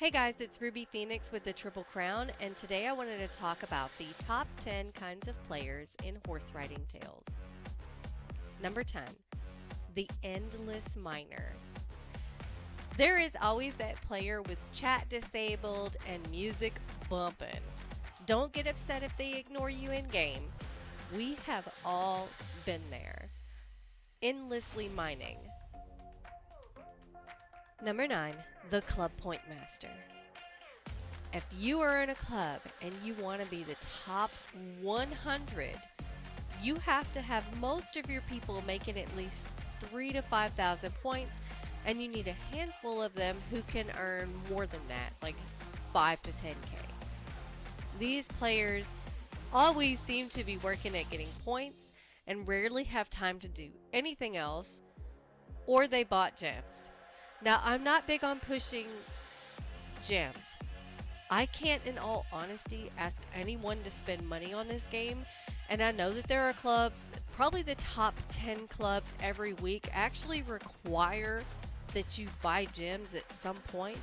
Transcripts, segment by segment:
Hey guys, it's Ruby Phoenix with the Triple Crown, and today I wanted to talk about the top 10 kinds of players in horse riding tales. Number 10, the endless miner. There is always that player with chat disabled and music bumping. Don't get upset if they ignore you in game. We have all been there. Endlessly mining. Number 9, the Club Point Master. If you are in a club and you want to be the top 100, you have to have most of your people making at least 3 to 5,000 points, and you need a handful of them who can earn more than that, like 5 to 10k. These players always seem to be working at getting points and rarely have time to do anything else, or they bought gems. Now, I'm not big on pushing gems. I can't, in all honesty, ask anyone to spend money on this game, and I know that there are clubs, probably the top 10 clubs every week actually require that you buy gems at some point,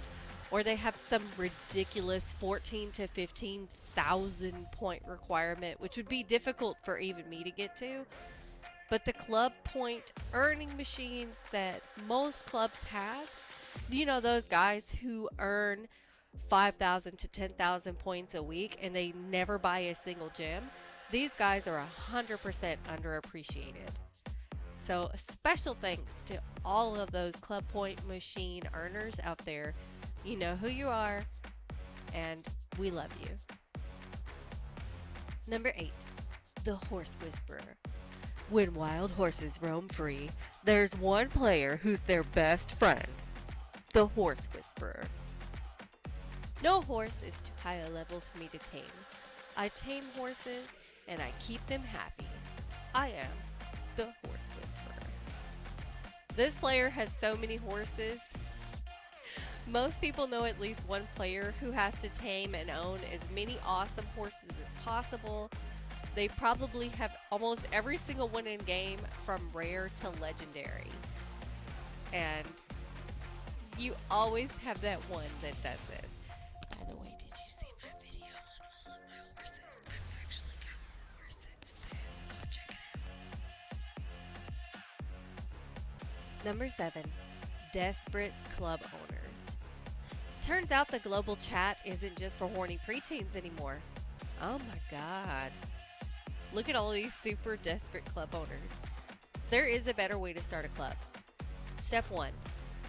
or they have some ridiculous 14 to 15,000 point requirement, which would be difficult for even me to get to. But the club point earning machines that most clubs have, those guys who earn 5,000 to 10,000 points a week and they never buy a single gem, these guys are 100% underappreciated. So special thanks to all of those club point machine earners out there. You know who you are, and we love you. Number 8, the Horse Whisperer. When wild horses roam free, there's one player who's their best friend, the Horse Whisperer. No horse is too high a level for me to tame. I tame horses and I keep them happy. I am the Horse Whisperer. This player has so many horses. Most people know at least one player who has to tame and own as many awesome horses as possible. They probably have almost every single one in game, from rare to legendary. And you always have that one that does it. By the way, did you see my video on all of my horses? I've actually got more since then. Go check it out. Number 7, desperate club owners. Turns out the global chat isn't just for horny preteens anymore. Oh my god. Look at all these super desperate club owners. There is a better way to start a club. Step 1,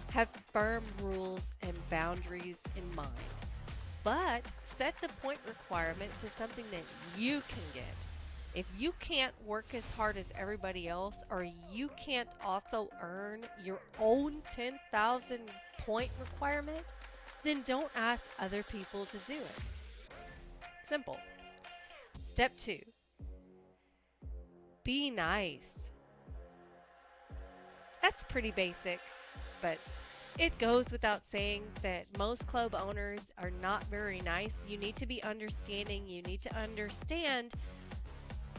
have firm rules and boundaries in mind, but set the point requirement to something that you can get. If you can't work as hard as everybody else, or you can't also earn your own 10,000 point requirement, then don't ask other people to do it. Simple. Step 2, be nice. That's pretty basic, but it goes without saying that most club owners are not very nice. You need to be understanding. You need to understand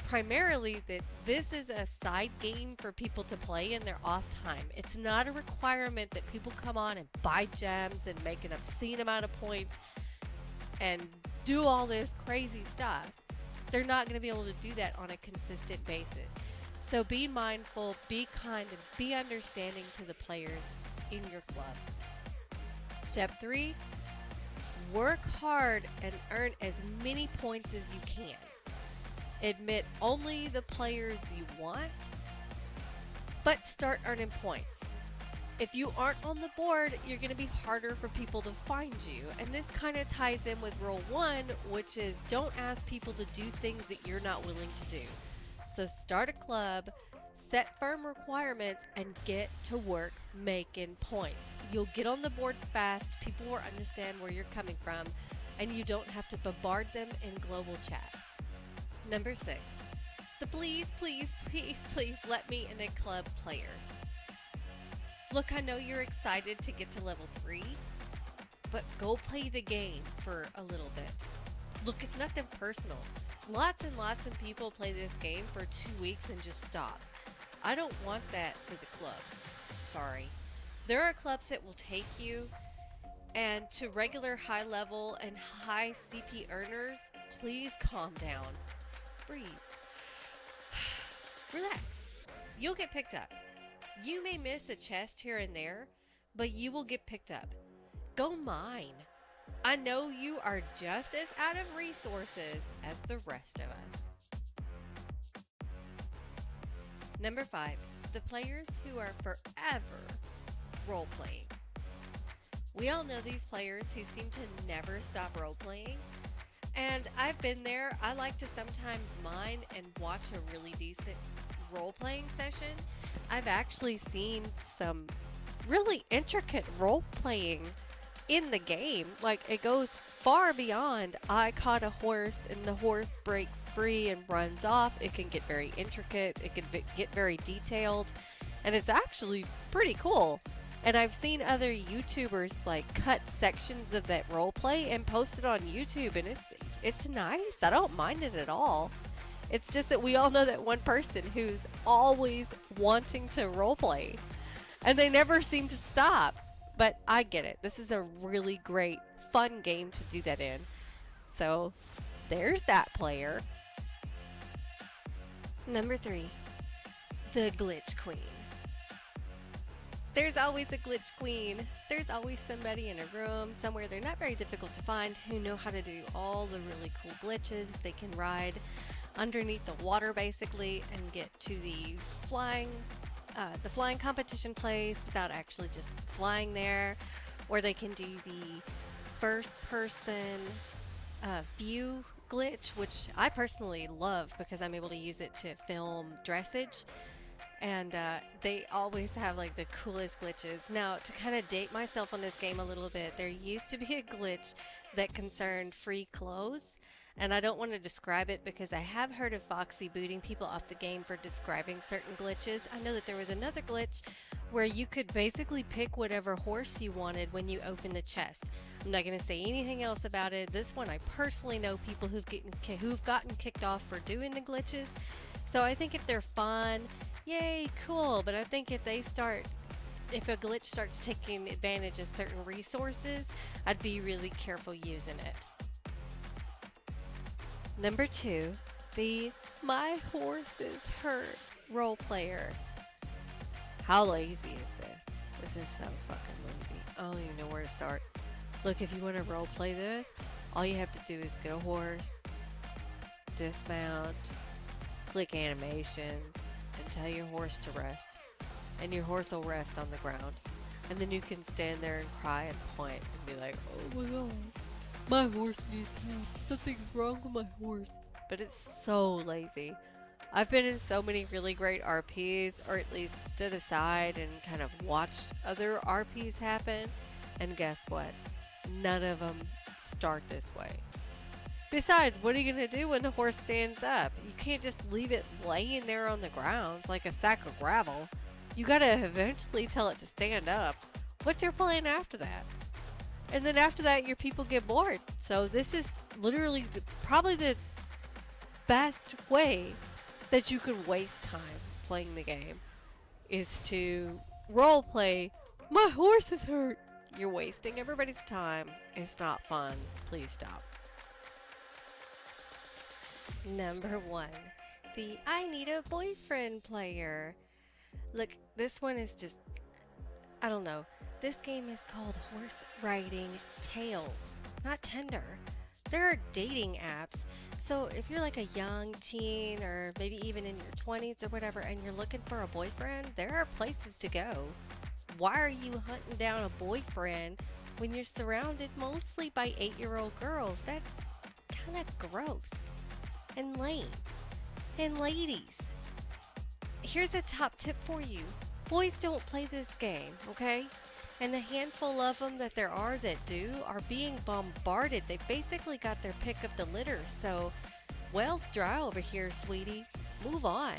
primarily that this is a side game for people to play in their off time. It's not a requirement that people come on and buy gems and make an obscene amount of points and do all this crazy stuff. They're not going to be able to do that on a consistent basis. So be mindful, be kind, and be understanding to the players in your club. Step 3, work hard and earn as many points as you can. Admit only the players you want, but start earning points. If you aren't on the board, you're going to be harder for people to find you. And this kind of ties in with rule 1, which is don't ask people to do things that you're not willing to do. So start a club, set firm requirements, and get to work making points. You'll get on the board fast, people will understand where you're coming from, and you don't have to bombard them in global chat. Number 6, the please, please, please, please let me in a club player. Look, I know you're excited to get to level 3, but go play the game for a little bit. Look, it's nothing personal. Lots and lots of people play this game for 2 weeks and just stop. I don't want that for the club. Sorry. There are clubs that will take you And to regular high level and high CP earners, please calm down. Breathe. Relax. You'll get picked up. You may miss a chest here and there, but you will get picked up. Go mine. I know you are just as out of resources as the rest of us. Number 5, the players who are forever role playing. We all know these players who seem to never stop role playing. And I've been there. I like to sometimes mine and watch a really decent role playing session. I've actually seen some really intricate role playing in the game. Like, it goes far beyond I caught a horse and the horse breaks free and runs off. It can get very intricate, it can get very detailed, and it's actually pretty cool. And I've seen other YouTubers like cut sections of that role play and post it on YouTube, and it's nice. I don't mind it at all. It's just that we all know that one person who's always wanting to role play, and they never seem to stop. But I get it. This is a really great, fun game to do that in. So there's that player. Number 3, the glitch queen. There's always a glitch queen. There's always somebody in a room somewhere. They're not very difficult to find, who know how to do all the really cool glitches. They can ride underneath the water basically and get to the flying competition place without actually just flying there. Or they can do the first person view glitch, which I personally love because I'm able to use it to film dressage. And they always have like the coolest glitches. Now, to kind of date myself on this game a little bit, there used to be a glitch that concerned free clothes. And I don't want to describe it because I have heard of Foxy booting people off the game for describing certain glitches. I know that there was another glitch where you could basically pick whatever horse you wanted when you open the chest. I'm not going to say anything else about it. This one, I personally know people who've gotten kicked off for doing the glitches. So I think if they're fun, yay, cool. But I think if a glitch starts taking advantage of certain resources, I'd be really careful using it. Number 2, the my horse is hurt role player. How lazy is this? This is so fucking lazy. I don't even know where to start. Look, if you want to role play this, all you have to do is get a horse, dismount, click animations, and tell your horse to rest. And your horse will rest on the ground. And then you can stand there and cry and point and be like, oh my god, my horse needs help. Something's wrong with my horse. But it's so lazy. I've been in so many really great RPs, or at least stood aside and kind of watched other RPs happen. And guess what? None of them start this way. Besides, what are you going to do when the horse stands up? You can't just leave it laying there on the ground like a sack of gravel. You got to eventually tell it to stand up. What's your plan after that? And then after that, your people get bored. So this is literally probably the best way that you can waste time playing the game, is to role play, my horse is hurt. You're wasting everybody's time. It's not fun. Please stop. Number 1, the I need a boyfriend player. Look, this one is just, I don't know. This game is called Horse Riding Tales, not Tinder. There are dating apps. So if you're like a young teen or maybe even in your 20s or whatever and you're looking for a boyfriend, there are places to go. Why are you hunting down a boyfriend when you're surrounded mostly by 8-year-old girls? That's kind of gross and lame. And ladies, here's a top tip for you. Boys don't play this game, okay? And the handful of them that there are that do are being bombarded. They basically got their pick of the litter. So, well's dry over here, sweetie. Move on.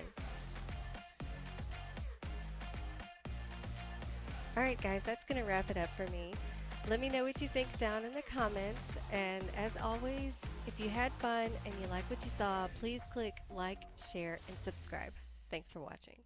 Alright guys, that's going to wrap it up for me. Let me know what you think down in the comments. And as always, if you had fun and you like what you saw, please click like, share, and subscribe. Thanks for watching.